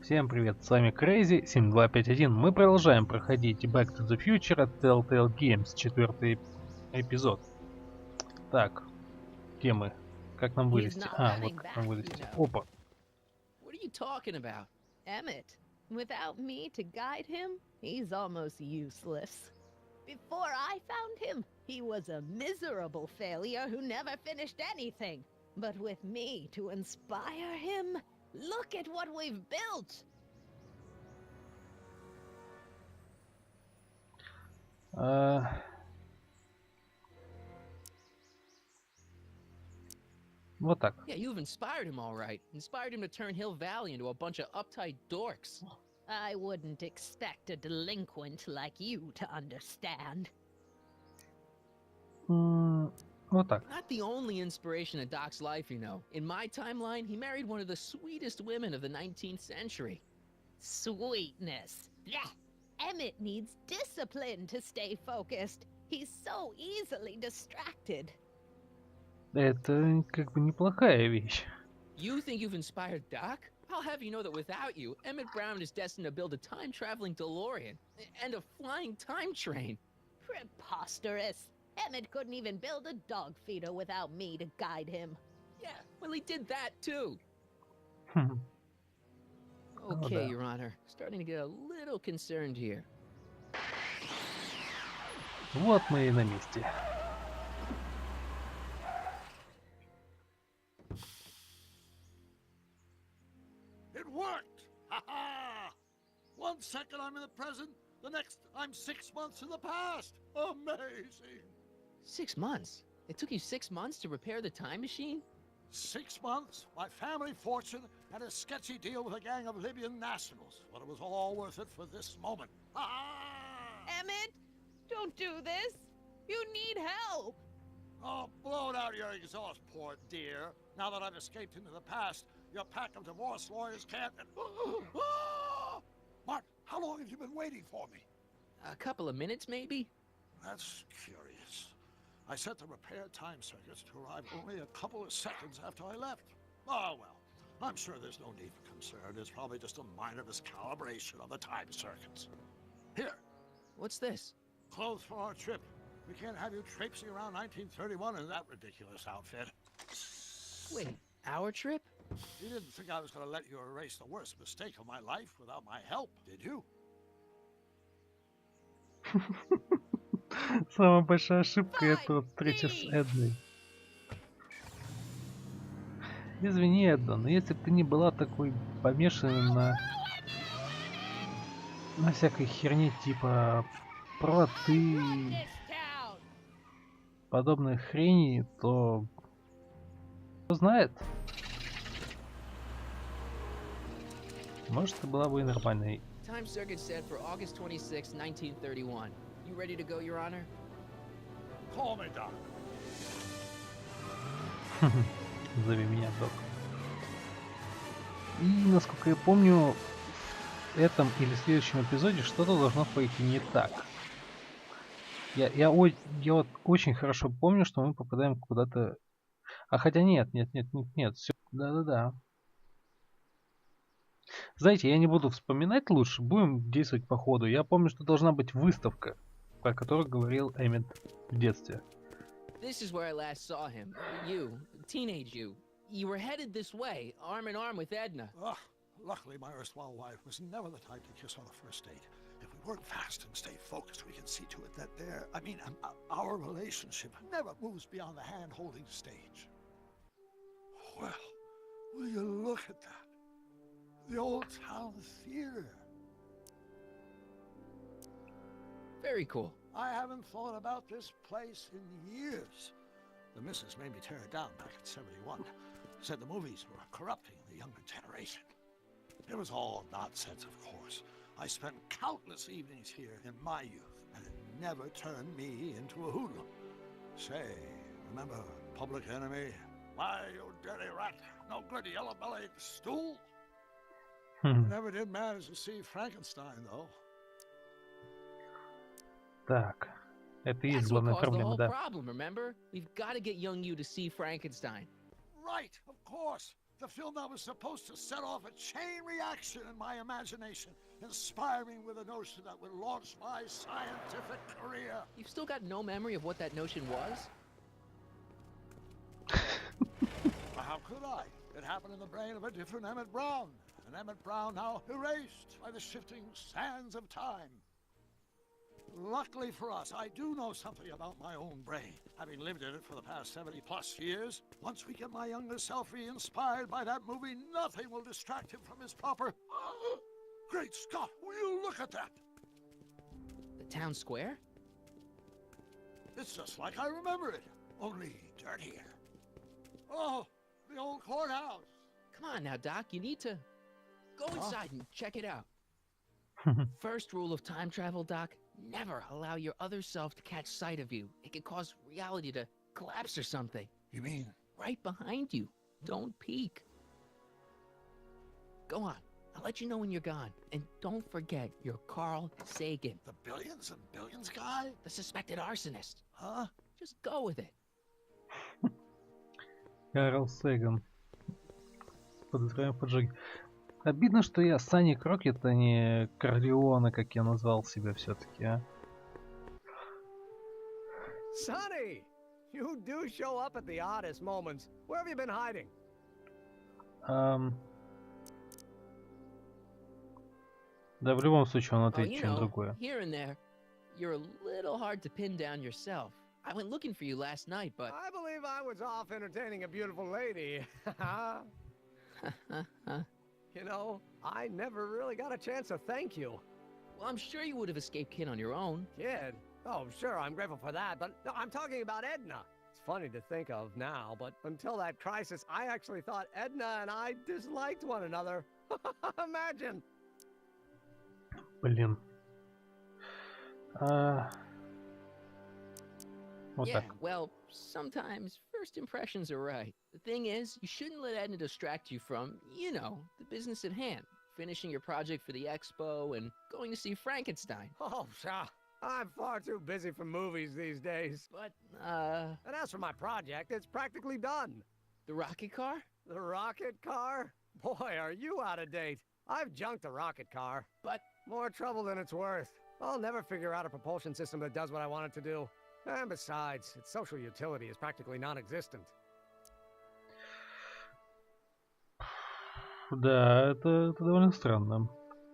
Всем привет, с вами Crazy 7251. Мы продолжаем проходить Back to the Future от Telltale Games, 4-й эпизод. Так, где мы? Как нам вылезти? А, вот как нам вылезти. Опа. What are you talking about? Emmett. Without me to guide him, he's almost useless. Before I found him, he was a miserable failure who never finished anything. But with me to inspire him, look at what we've built. Вот так. Yeah, you've inspired him all right. Inspired him to turn Hill Valley into a bunch of uptight dorks. I wouldn't expect a delinquent like you to understand. Вот так. Not the only inspiration in Doc's life, you know. In my timeline, he married one of the sweetest women of the 19th century. Sweetness. Yeah. Emmett needs discipline to stay focused. He's so easily distracted. Это как бы неплохая вещь. You think you've inspired Doc? I'll have you know that without you, Emmett Brown is destined to build a time-traveling DeLorean and a flying time train. Preposterous. Emmett couldn't even build a dog feeder without me to guide him. Yeah, well, he did that too. Okay, Your Honor. Starting to get a little concerned here. Вот мы и на месте. It worked! Ha ha! 1 second I'm in the present, the next I'm 6 months in the past. Amazing! 6 months? It took you 6 months to repair the time machine? 6 months, my family fortune, and a sketchy deal with a gang of Libyan nationals. But it was all worth it for this moment. Ha ha! Emmett, don't do this. You need help. Oh, blow it out your exhaust, poor dear. Now that I've escaped into the past, your pack of divorce lawyers can't... Mark, how long have you been waiting for me? A couple of minutes, maybe? That's curious. I set the repair time circuits to arrive only a couple of seconds after I left. Oh, well, I'm sure there's no need for concern. It's probably just a minor miscalibration of the time circuits. Here. What's this? Clothes for our trip. We can't have you traipsing around 1931 in that ridiculous outfit. Wait, our trip? You didn't think I was going to let you erase the worst mistake of my life without my help, did you? Самая большая ошибка — это встреча с Эдной. Извини, Эдда, но если бы ты не была такой помешанной на всякой херне типа проты, подобной хрени, то кто знает, может, ты была бы и нормальной. Time circuit set for August 26, 1931. You ready to go, Your Honor? Call me, Doc. Зови меня, Док. И, насколько я помню, в этом или следующем эпизоде что-то должно пойти не так. Я вот очень хорошо помню, что мы попадаем куда-то... А хотя нет, все. Да. Знаете, я не буду вспоминать лучше, будем действовать по ходу. Я помню, что должна быть выставка, про которую говорил Эммет в детстве. This is where I last saw him. You, teenage you. You were headed this way, arm in arm with Edna. Luckily, my erstwhile wife was never the type to kiss on the first date. If we work fast and stay focused, we can see to it that our relationship never moves beyond the hand-holding stage. Well, will you look at that? The old town theater. Very cool. I haven't thought about this place in years. The missus made me tear it down back in '71. Said the movies were corrupting the younger generation. It was all nonsense, of course. I spent countless evenings here in my youth, and it never turned me into a hoodlum. Say, remember Public Enemy? Why, you dirty rat, no good yellow-bellied stool? Never did manage to see Frankenstein, though. Так, это и есть That's what главная caused the проблема, whole да. problem, remember? We've got to get young you to see Frankenstein. Right, of course. The film that was supposed to set off a chain reaction in my imagination, inspiring with a notion that would launch my scientific career. You've still got no memory of what that notion was? How could I? It happened in the brain of a different Emmett Brown. An Emmett Brown now erased by the shifting sands of time. Luckily for us, I do know something about my own brain, having lived in it for the past 70+ years. Once we get my younger self re-inspired by that movie, nothing will distract him from his proper... Great Scott, will you look at that? The town square? It's just like I remember it, only dirtier. Oh, the old courthouse. Come on now, Doc, you need to go inside and check it out. First rule of time travel, Doc, never allow your other self to catch sight of you. It could cause reality to collapse or something. You mean? Right behind you. Don't peek. Go on. I'll let you know when you're gone. And don't forget, you're Carl Sagan. The billions and billions guy? The suspected arsonist. Huh? Just go with it. Карл Сэган. Подозреваем в поджоге. Обидно, что я Санни Крокет, а не Корлеона, как я назвал себя все-таки, а. Sonny! You do show up at the oddest moments. Where have you been hiding? Да, в любом случае он Oh, ответит you чем know, другое. here and there, you're a little hard to pin down yourself. I went looking for you last night, but... I believe I was off entertaining a beautiful lady. You know, I never really got a chance to thank you. Well, I'm sure you would have escaped Kid on your own. Kid? Oh, sure, I'm grateful for that, but no, I'm talking about Edna. It's funny to think of now, but until that crisis, I actually thought Edna and I disliked one another. Imagine. Блин. Вот Yeah, так. well, sometimes first impressions are right. The thing is, you shouldn't let Edna distract you from, you know, the business at hand. Finishing your project for the expo and going to see Frankenstein. Oh, pshaw. I'm far too busy for movies these days. But, And as for my project, it's practically done. the rocket car? The rocket car? Boy, are you out of date. I've junked the rocket car. But, More trouble than it's worth. I'll never figure out a propulsion system that does what I want it to do. And besides, its social utility is practically non-existent. Да, это довольно странно.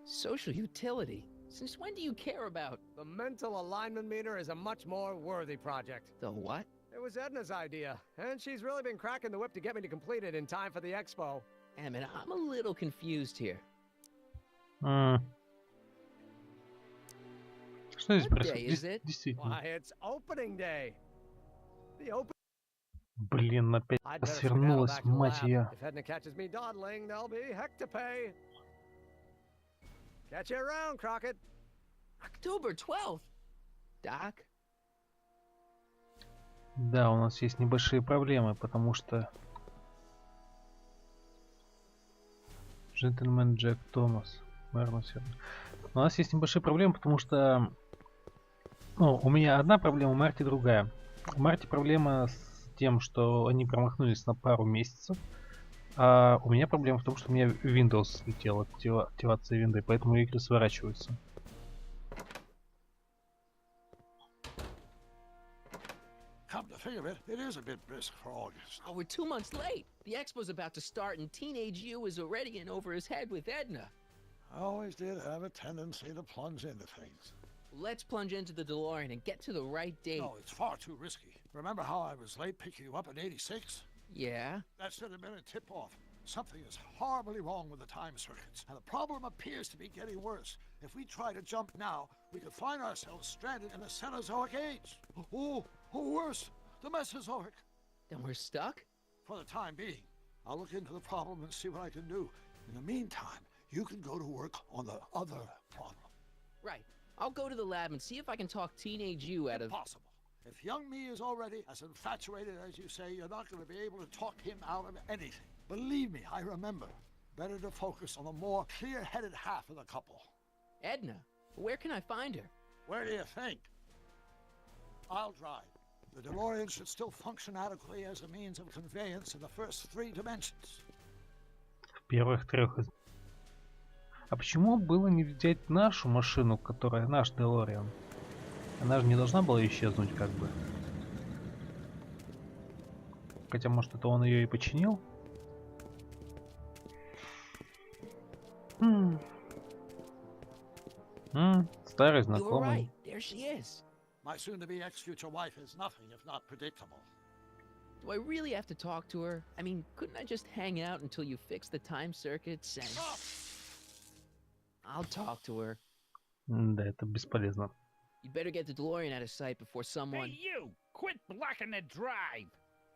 social utility? Since when do you care about The mental alignment meter is a much more worthy project. the what? It was Edna's idea, and she's really been cracking the whip to get me to complete it in time for the expo. Emmett, I'm a little confused here. Что здесь What day is происходит? it? Действительно. Why, it's opening day. The open. Блин, опять I'd better skedaddle свернулась, back to the мать lab. ее. If Edna catches me dawdling, there'll be heck to pay. Catch you around, Crockett. October 12th? Doc? Да, у нас есть небольшие проблемы, потому что... Джентльмен Джек Томас. У нас есть небольшие проблемы, потому что... Ну, у меня одна проблема, у Марти другая. У Марти проблема с тем, что они промахнулись на пару месяцев. А у меня проблема в том, что у меня Windows слетел от активации винды, поэтому игры сворачиваются. Come to think of it, it is a bit brisk for August. Oh, we're 2 months late. The expo's about to start and teenage you is already in over his head with Edna. I always did have a tendency to plunge into things. Let's plunge into the DeLorean and get to the right date. No, it's far too risky. Remember how I was late picking you up in '86? Yeah? That should have been a tip-off. Something is horribly wrong with the time circuits, and the problem appears to be getting worse. If we try to jump now, we could find ourselves stranded in the Cenozoic age. Or worse, the Mesozoic. Then we're stuck? For the time being, I'll look into the problem and see what I can do. In the meantime, you can go to work on the other problem. Right. I'll go to the lab and see if I can talk teenage you out of... Impossible. If young me is already as infatuated as you say, you're not going to be able to talk him out of anything. Believe me, I remember. Better to focus on the more clear-headed half of the couple. Edna? Where can I find her? Where do you think? I'll drive. The DeLorean should still function adequately as a means of conveyance in the first 3 dimensions. Первых 3 из... А почему было не взять нашу машину, которая наш DeLorean? Она же не должна была исчезнуть, как бы. Хотя, может, это он ее и починил? Старый You were right. знакомый. There she is. My soon-to-be ex-future wife is nothing if not predictable. Do I really have to talk to her? I mean, couldn't I just hang out until you fix the time circuits and... I'll talk to her. Да, это бесполезно. You'd better get the DeLorean out of sight before someone... Hey, you! Quit blocking the drive!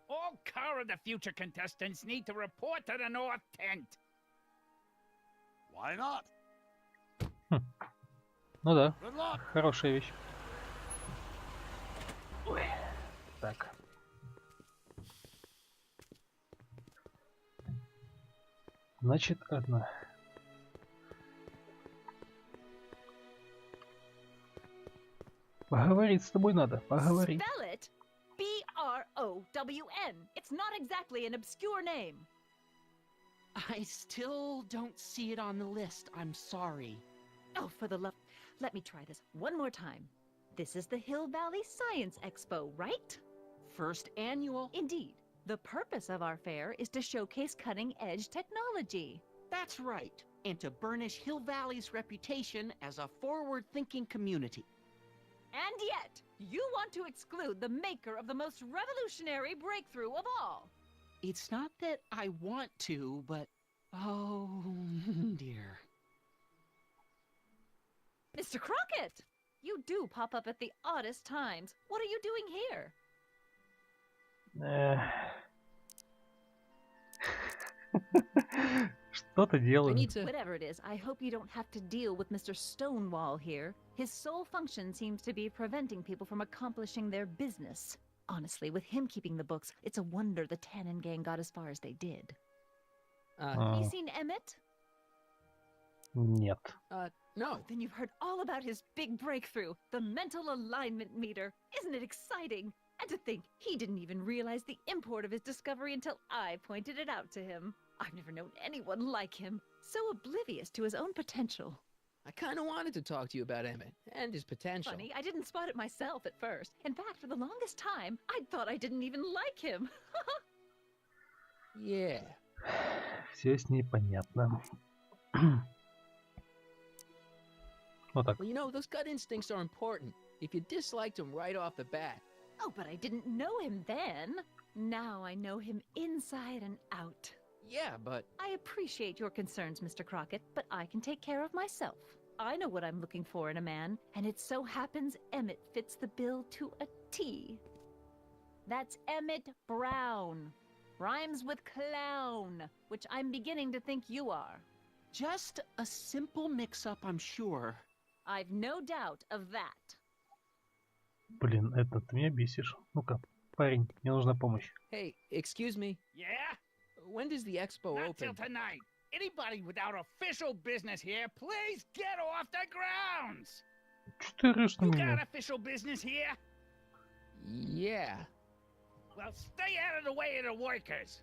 All car of the future contestants need to report to the North Tent. Why not? Ну да, Good luck. хорошая вещь. Ой, так. Значит, одна. Поговорить с тобой надо, поговорить. Spell it B-R-O-W-N. It's not exactly an obscure name. I still don't see it on the list. I'm sorry. Oh, for the love... Let me try this one more time. This is the Hill Valley Science Expo, right? First annual. Indeed. The purpose of our fair is to showcase cutting-edge technology. That's right. And to burnish Hill Valley's reputation as a forward-thinking community. And yet, you want to exclude the maker of the most revolutionary breakthrough of all. It's not that I want to, but... Oh, dear. Mr. Crockett! You do pop up at the oddest times. What are you doing here? Что ты I делаешь? need to... Whatever it is, I hope you don't have to deal with Mr. Stonewall here. His sole function seems to be preventing people from accomplishing their business. Honestly, with him keeping the books, it's a wonder the Tannen gang got as far as they did. Have you seen Emmett? Нет. No. Then you've heard all about his big breakthrough, the mental alignment meter. Isn't it exciting? And to think he didn't even realize the import of his discovery until I pointed it out to him. I've never known anyone like him, so oblivious to his own potential. I kind of wanted to talk to you about Emmett and his potential. Funny, I didn't spot it myself at first. In fact, for the longest time, I thought I didn't even like him. Yeah. Все с ней понятно. Вот так. Well, you know, those gut instincts are important. If you disliked him right off the bat. Oh, but I didn't know him then. Now I know him inside and out. Yeah, but... I appreciate your concerns, Mr. Crockett, but I can take care of myself. I know what I'm looking for in a man, and it so happens Emmett fits the bill to a T. That's Emmett Brown. Rhymes with clown, which I'm beginning to think you are. Just a simple mix-up, I'm sure. I've no doubt of that. Блин, это ты меня бесишь. Ну-ка, парень, мне нужна помощь. Hey, excuse me. Yeah? When does the expo Not open? till tonight. Anybody without official business here, please get off the grounds! Что ты орешь на You меня? got official business here? Yeah. Well, stay out of the way of the workers.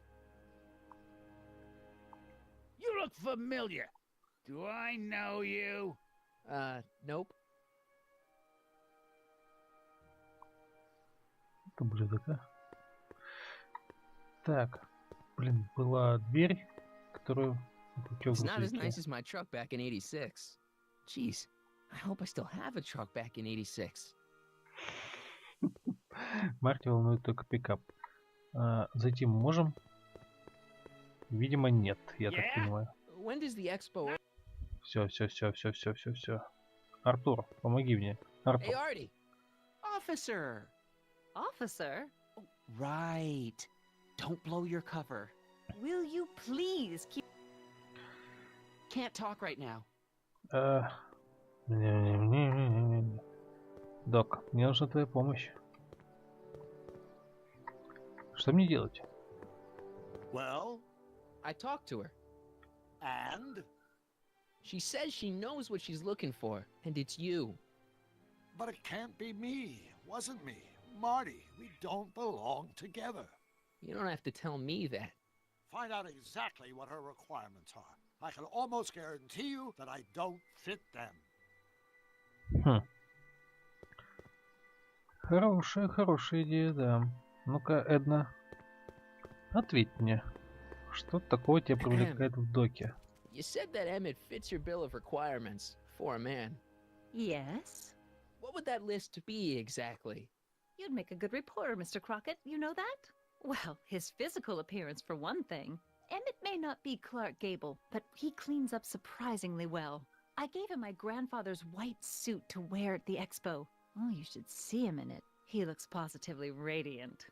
You look familiar. Do I know you? Nope. Это ублюдок, а? Так, блин, была дверь, которую... It's not as nice as my truck back in 86. Jeez, I hope I still have a truck back in 86. Марти волнует только пикап. Зайти мы можем? Видимо, нет, я так понимаю. When does the expo... Все. Артур, помоги мне. Hey, Артур. Artie! Officer! Officer, Right. Don't blow your cover. will you please keep... Can't talk right now. Док, мне нужна твоя помощь. Что мне делать? Well, I talked to her. and? She says she knows what she's looking for, and it's you. But it can't be me. Wasn't me. Marty, we don't belong together. You don't have to tell me that. find out exactly what her requirements are. I can almost guarantee you that I don't fit them. Хорошая идея, да. Ну-ка, Эдна, ответь мне. Что такого тебя привлекает в доке? You said that Emmett fits your bill of requirements for a man. Yes? What would that list be exactly? You'd make a good reporter, Mr. Crockett. You know that? Well, his physical appearance, for one thing. Emmett may not be Clark Gable, but he cleans up surprisingly well. I gave him my grandfather's white suit to wear at the expo. Oh, you should see him in it. He looks positively radiant.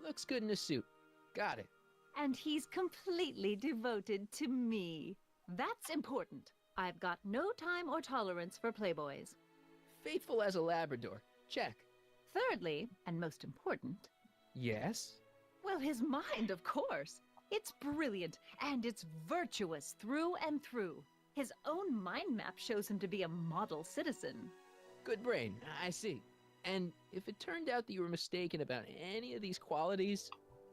Looks good in a suit. Got it. And he's completely devoted to me. That's important. I've got no time or tolerance for playboys. Faithful as a Labrador. Check. Thirdly, and most important... Yes? Well, his mind, of course. It's brilliant, and it's virtuous through and through. His own mind map shows him to be a model citizen. Good brain, I see. And if it turned out that you were mistaken about any of these qualities...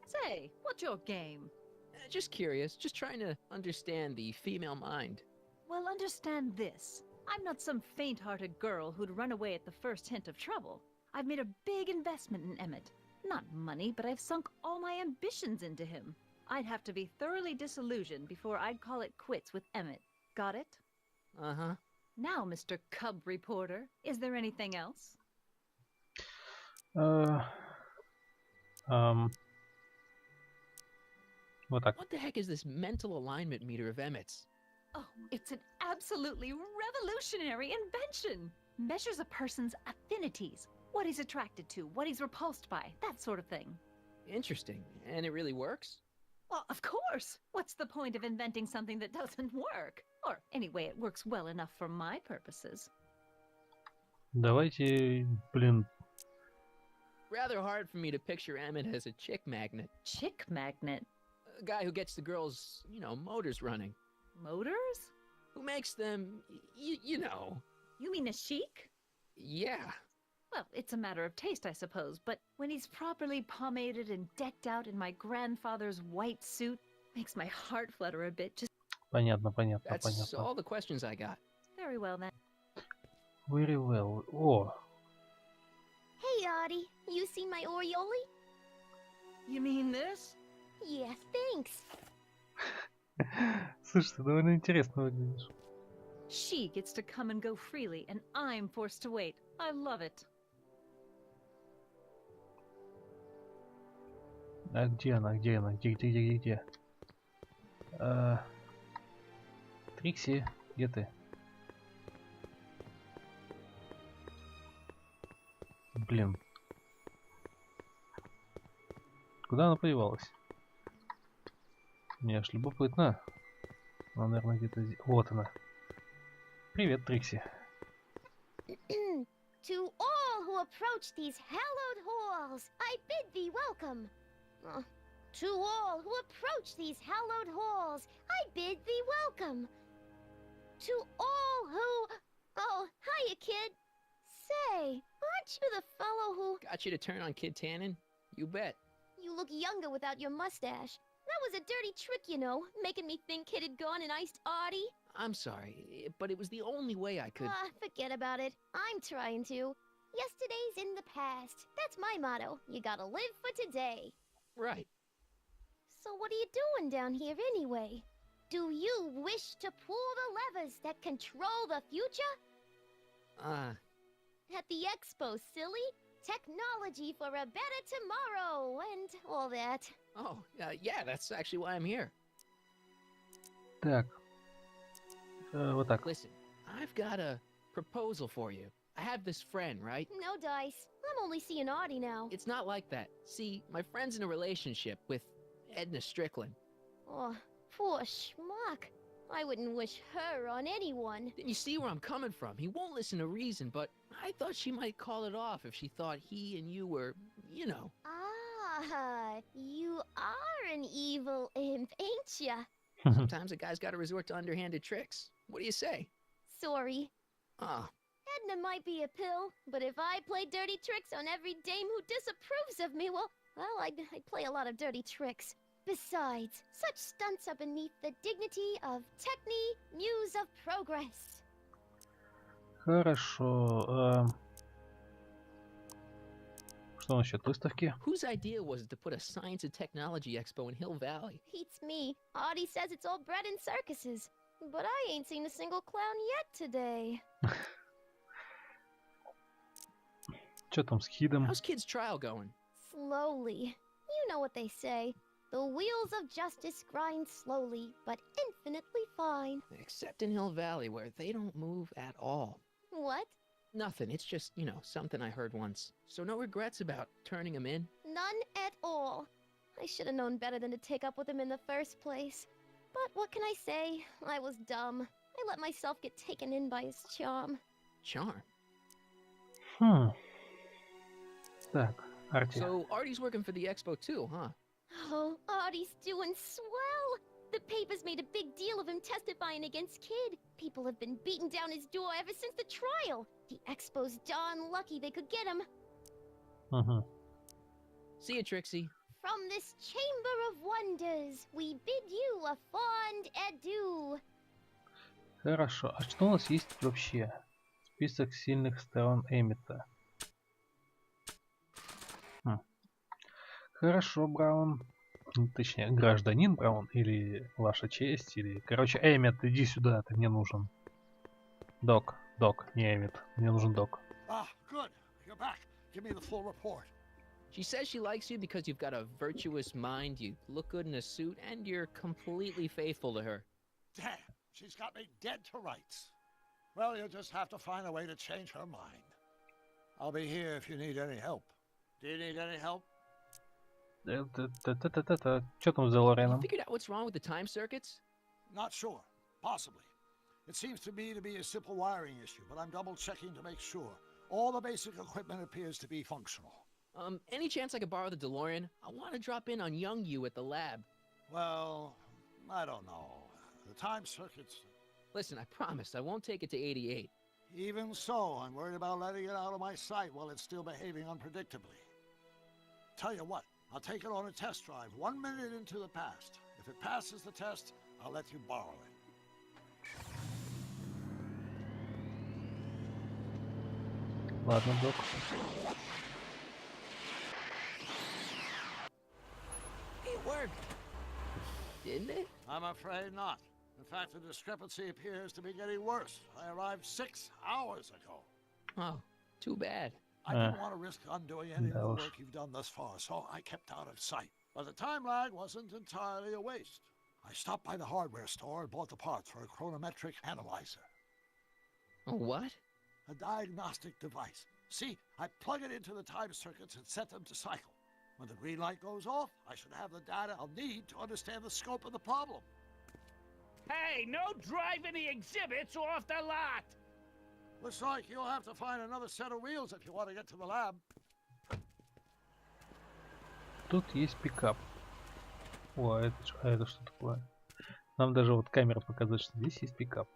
Say, what's your game? Just curious, just trying to understand the female mind. Well, understand this. I'm not some faint-hearted girl who'd run away at the first hint of trouble. I've made a big investment in Emmett. Not money, but I've sunk all my ambitions into him. I'd have to be thoroughly disillusioned before I'd call it quits with Emmett. Got it? Uh-huh. Now, Mr. Cub Reporter, is there anything else? Вот так. What the heck is this mental alignment meter of Emmett's? Oh, it's an absolutely revolutionary invention. Measures a person's affinities, what he's attracted to, what he's repulsed by, that sort of thing. Interesting. And it really works? Well, of course. What's the point of inventing something that doesn't work? Or anyway, it works well enough for my purposes. Давайте, блин. Rather hard for me to picture Emmett as a chick magnet. Chick magnet? A guy who gets the girls, you know, motors running. Motors? Who makes them, you know. You mean a chic? Yeah. Well, it's a matter of taste, I suppose, but when he's properly pomaded and decked out in my grandfather's white suit, makes my heart flutter a bit. Just Понятно. That's all the questions I got. very well then. Very well. О, Hey, Artie, you seen my Orioli? You mean this? Yeah, thanks. слушай, ты довольно интересно выглядишь. She gets to come and go freely, and I'm forced to wait. I love it. А где она? Где? Трикси, где ты? Блин. Куда она подевалась? Мне аж любопытно. Она, наверное, где-то здесь. Вот она. Привет, Трикси. To all who approach these hallowed halls, I bid thee welcome. To all who approach these hallowed halls, I bid thee welcome. To all who... Oh, hiya, kid. Say, aren't you the fellow who... Got you to turn on Kid Tannen? You bet. You look younger without your mustache. That was a dirty trick, you know, making me think Kid had gone and iced Artie. I'm sorry, but it was the only way I could... Forget about it. I'm trying to. Yesterday's in the past. That's my motto. You gotta live for today. Right. So what are you doing down here anyway? Do you wish to pull the levers that control the future? At the expo, silly. Technology for a better tomorrow and all that. Oh, yeah, that's actually why I'm here. Так. Вот так. Listen, I've got a proposal for you. I have this friend, right? No dice. I'm only seeing Artie now. It's not like that. See, my friend's in a relationship with Edna Strickland. Oh, poor schmuck. I wouldn't wish her on anyone. Then you see where I'm coming from. He won't listen to reason, but I thought she might call it off if she thought he and you were, you know. Ah, you are an evil imp, ain't ya? Sometimes a guy's got to resort to underhanded tricks. What do you say? Sorry. Ah. Edna might be a pill, but if I play dirty tricks on every dame who disapproves of me, well, I'd play a lot of dirty tricks. Besides, such stunts are beneath the dignity of Techni, Muse of Progress. Хорошо. Что насчет выставки? Whose idea was it to put a science and technology expo in Hill Valley? Beats me. Artie says it's all bred in circuses. But I ain't seen a single clown yet today. Что там с Хидом? How's Kid's trial going? Slowly. You know what they say. The wheels of justice grind slowly, but infinitely fine. Except in Hill Valley, where they don't move at all. What? Nothing. It's just, you know, something I heard once. So no regrets about turning him in? None at all. I should have known better than to take up with him in the first place. But what can I say? I was dumb. I let myself get taken in by his charm. Charm? Так, Арти. So Artie's working for the expo too, huh? Oh, Artie's doing swell! The papers made a big deal of him testifying against Kid. People have been beating down his door ever since the trial. The expo's darn lucky they could get him. See you, Trixie. From this chamber of wonders, we bid you a fond adieu. Хорошо. А что у нас есть вообще? Список сильных сторон Эммета. Хорошо, Браун. Точнее, гражданин Браун, или ваша честь, или... Короче, Эммет, иди сюда, ты мне нужен. Док, не Эммет. Мне нужен Док. Ah, good. You're back. Give me the full report. She says she likes you because you've got a virtuous mind, you look good in a suit, and you're completely faithful to her. Damn, she's got me dead to rights. Well, you'll just have to find a way to change her mind. I'll be here if you need any help. Do you need any help? Что там за Лореном? You figured out what's wrong with the time circuits? Not sure. Possibly. It seems to me to be a simple wiring issue, but I'm double checking to make sure. All the basic equipment appears to be functional. Any chance I could borrow the DeLorean? I want to drop in on young you at the lab. Well, I don't know. The time circuits... Listen, I promise I won't take it to 88. Even so, I'm worried about letting it out of my sight while it's still behaving unpredictably. Tell you what, I'll take it on a test drive 1 minute into the past. If it passes the test, I'll let you borrow it. Ладно, Док. It worked. Didn't it? I'm afraid not. In fact, the discrepancy appears to be getting worse. I arrived 6 hours ago. Oh, too bad. I didn't want to risk undoing any of the work you've done thus far, so I kept out of sight. But the time lag wasn't entirely a waste. I stopped by the hardware store and bought the parts for a chronometric analyzer. A what? A diagnostic device. See, I plug it into the time circuits and set them to cycle. When the green light goes off, I should have the data I'll need to understand the scope of the problem. Hey, no driving the exhibits off the lot! Looks like you'll have to find another set of wheels if you want to get to the lab. Тут есть пикап. О, это что такое? Нам даже вот камера показывает, что здесь есть пикап.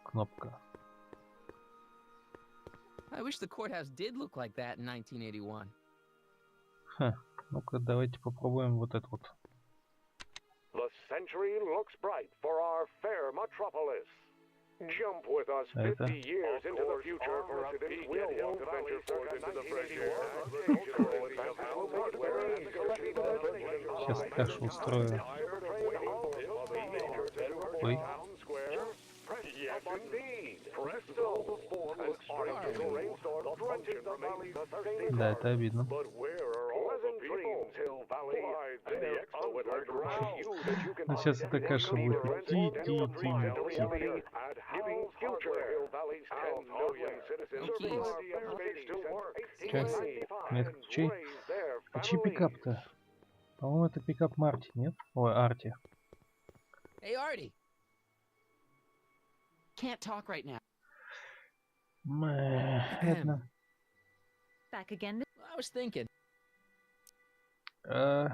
Кнопка. I wish the courthouse did look like that in 1981. Ну-ка, давайте попробуем вот это вот. The century looks bright for our fair metropolis. Jump with us 50 years into the future for a big venture forth into the fresh air. Сейчас кашу устрою. Ой. Yes, indeed. Presto. Да, это обидно. But where are all the dreams, Hill Valley? And the expo would like to remind you that you can Сейчас эта каша будет идти. giving future Hill Valley's 10 million citizens plenty of space to work, Сейчас. Нет, чей? А чей пикап-то? По-моему, это пикап Марти, нет? Ой, Арти. Hey, Artie. Can't talk right now. Ладно. Back again. I was thinking. Uh,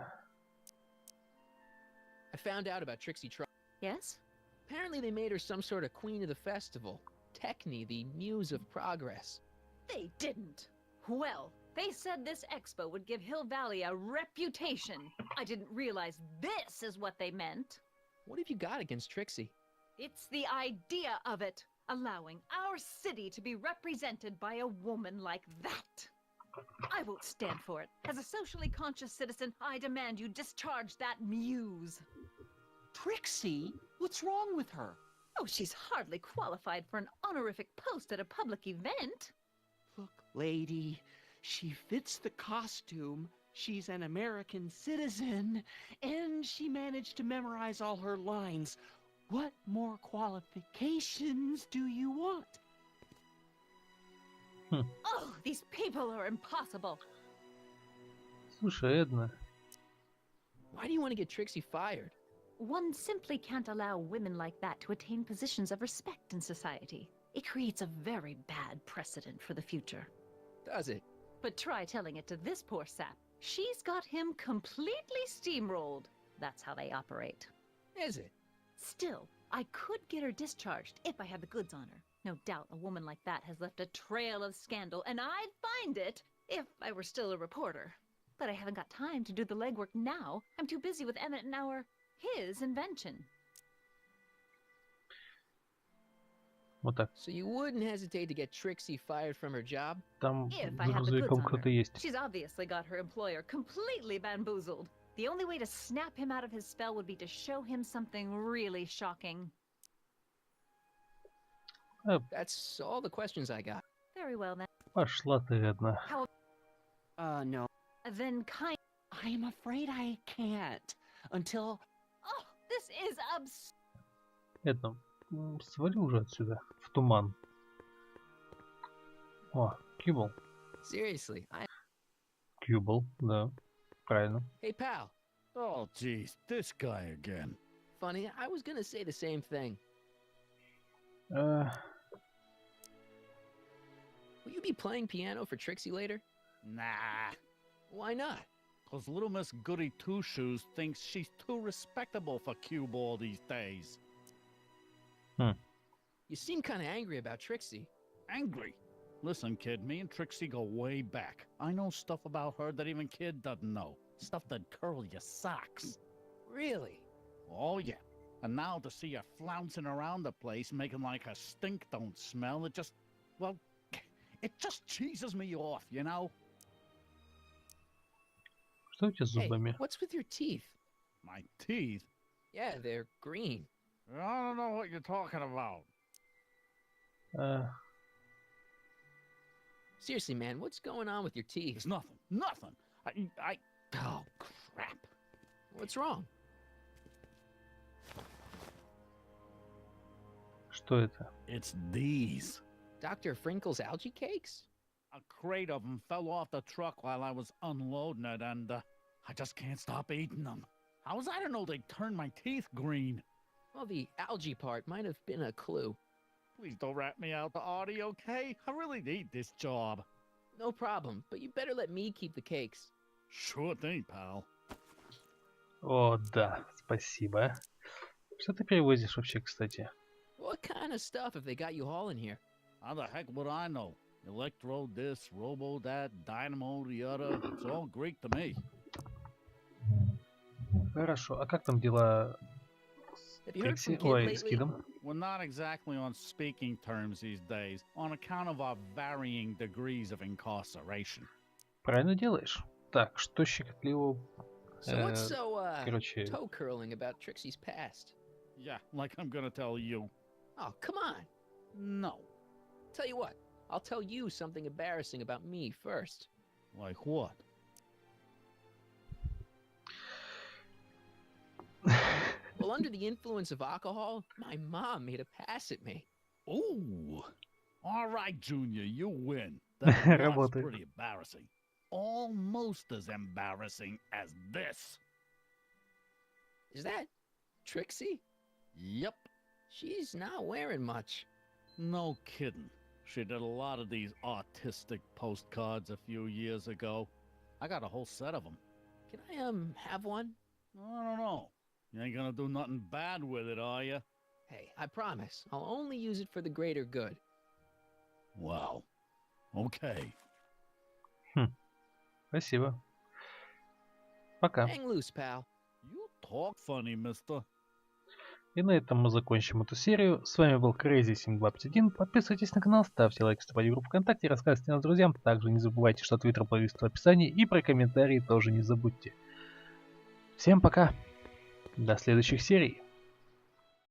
I found out about Trixie Truck. Yes? Apparently they made her some sort of queen of the festival. Techni, the muse of progress. They didn't. Well, They said this expo would give Hill Valley a reputation. I didn't realize this is what they meant. What have you got against Trixie? It's the idea of it. Allowing our city to be represented by a woman like that. I won't stand for it. As a socially conscious citizen, I demand you discharge that muse. Trixie? What's wrong with her? Oh, she's hardly qualified for an honorific post at a public event. Look, lady, she fits the costume. She's an American citizen, and she managed to memorize all her lines. What more qualifications do you want? Oh, these people are impossible. Слушай, Эдна. Why do you want to get Trixie fired? One simply can't allow women like that to attain positions of respect in society. It creates a very bad precedent for the future. Does it? But try telling it to this poor sap. She's got him completely steamrolled. That's how they operate. Is it? Still, I could get her discharged if I had the goods on her. No doubt a woman like that has left a trail of scandal, and I'd find it if I were still a reporter. But I haven't got time to do the legwork now. I'm too busy with Emmett and his invention. Вот так. So you wouldn't hesitate to get Trixie fired from her job? Там If за I had the goods грузовиком on кто-то her. есть. She's obviously got her employer completely bamboozled. The only way to snap him out of his spell would be to show him something really shocking. That's all the questions I got. Very well then. Пошла ты, Эдна. No. Then I'm afraid I can't. Until... Oh, this is Эдна, свали уже отсюда, в туман. О, Кьюбл. Seriously, Кьюбл, да. Правильно. Hey, pal. Oh, geez, this guy again. Funny, I was gonna say the same thing. Will you be playing piano for Trixie later? Nah. Why not? Because little Miss Goody Two-Shoes thinks she's too respectable for cue ball these days. You seem kind of angry about Trixie. Angry? Listen, kid, me and Trixie go way back. I know stuff about her that even kid doesn't know. Stuff that curl your socks. Really? Oh, yeah. And now to see her flouncing around the place, making like her stink don't smell, it just, well, it just cheeses me off, you know? Что у тебя с Hey, зубами? what's with your teeth? My teeth? Yeah, they're green. I don't know what you're talking about. Seriously, man, what's going on with your teeth? It's nothing. Nothing. Oh, crap. What's wrong? Что это? It's these. Dr. Frinkle's algae cakes? A crate of them fell off the truck while I was unloading it, and I just can't stop eating them. How was I to know they'd turn my teeth green? Well, the algae part might have been a clue. Please don't rat me out, Artie, okay? I really need this job. No problem, but you better let me keep the cakes. Sure thing, pal. О, да, спасибо. Что ты перевозишь вообще, кстати? What kind of stuff have they got you hauling here? How the heck would I know? Electro this, robo that, dynamo the other. It's all Greek to me. Хорошо, а как там дела Have с you heard Трикси? from Kid Ой, с lately? Кидом? We're not exactly on speaking terms these days, on account of our varying degrees of incarceration. Правильно делаешь. Так, что щекотливо... So what's so, короче... toe curling about Trixie's past? Yeah, like I'm gonna tell you. Oh, come on. No. Tell you what, I'll tell you something embarrassing about me first. Like what? Well, under the influence of alcohol, my mom made a pass at me. Ooh. All right, Junior, you win. That's pretty embarrassing. Almost as embarrassing as this. Is that Trixie? Yep. She's not wearing much. No kidding. She did a lot of these artistic postcards a few years ago. I got a whole set of them. Can I, have one? I don't know. You ain't gonna do nothing bad with it, are you? Hey, I promise. I'll only use it for the greater good. Wow. Okay. Спасибо. Пока. Hang loose, pal. You talk funny, mister. И на этом мы закончим эту серию. С вами был Crazy7251. Подписывайтесь на канал, ставьте лайк, вступайте в группу ВКонтакте, рассказывайте нас друзьям. Также не забывайте, что Твиттер плейлист в описании, и про комментарии тоже не забудьте. Всем пока. До следующих серий.